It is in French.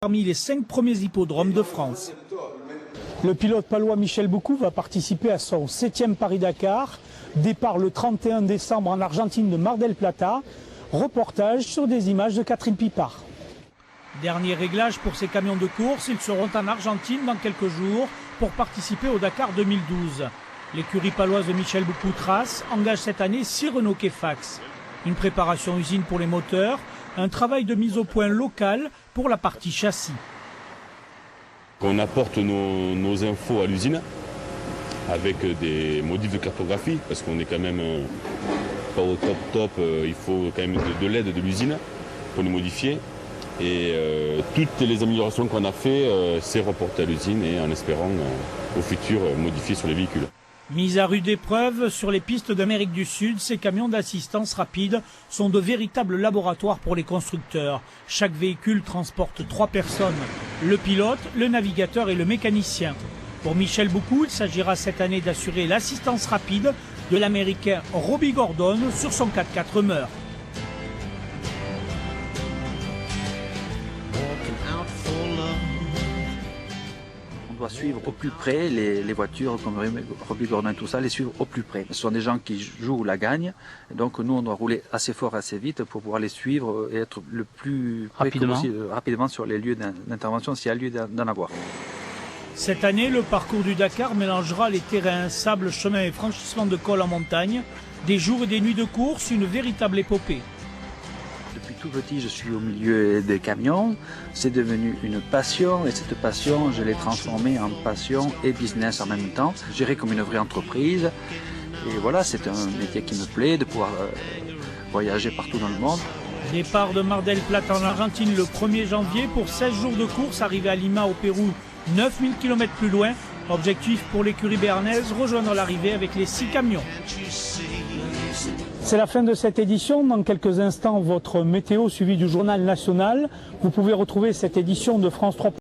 parmi les 5 premiers hippodromes de France. Le pilote palois Michel Boucou va participer à son 7e Paris-Dakar. Départ le 31 décembre en Argentine de Mar del Plata. Reportage sur des images de Catherine Pipard. Dernier réglage pour ces camions de course, ils seront en Argentine dans quelques jours pour participer au Dakar 2012. L'écurie paloise de Michel Boucou Trace engage cette année 6 Renault Kefax. Une préparation usine pour les moteurs, un travail de mise au point local pour la partie châssis. On apporte nos infos à l'usine avec des modifs de cartographie parce qu'on est quand même pas au top, il faut quand même de l'aide de l'usine pour les modifier. Et toutes les améliorations qu'on a fait, c'est reporté à l'usine et en espérant au futur modifier sur les véhicules. Mis à rude épreuve sur les pistes d'Amérique du Sud, ces camions d'assistance rapide sont de véritables laboratoires pour les constructeurs. Chaque véhicule transporte 3 personnes, le pilote, le navigateur et le mécanicien. Pour Michel Boucou, il s'agira cette année d'assurer l'assistance rapide de l'Américain Robbie Gordon sur son 4x4 Meurthe. On doit suivre au plus près les voitures comme Robbie Gordon et tout ça, les suivre au plus près. Ce sont des gens qui jouent la gagne, donc nous on doit rouler assez fort, assez vite pour pouvoir les suivre et être le plus près rapidement sur les lieux d'intervention s'il y a lieu d'en avoir. Cette année, le parcours du Dakar mélangera les terrains, sable, chemin et franchissement de col en montagne, des jours et des nuits de course, une véritable épopée. Depuis tout petit, je suis au milieu des camions. C'est devenu une passion et cette passion, je l'ai transformée en passion et business en même temps. Géré comme une vraie entreprise. Et voilà, c'est un métier qui me plaît, de pouvoir voyager partout dans le monde. Départ de Mar del Plata en Argentine le 1er janvier pour 16 jours de course, arrivé à Lima au Pérou, 9000 km plus loin. Objectif pour l'écurie béarnaise, rejoindre l'arrivée avec les 6 camions. C'est la fin de cette édition. Dans quelques instants, votre météo suivi du journal national. Vous pouvez retrouver cette édition de France 3.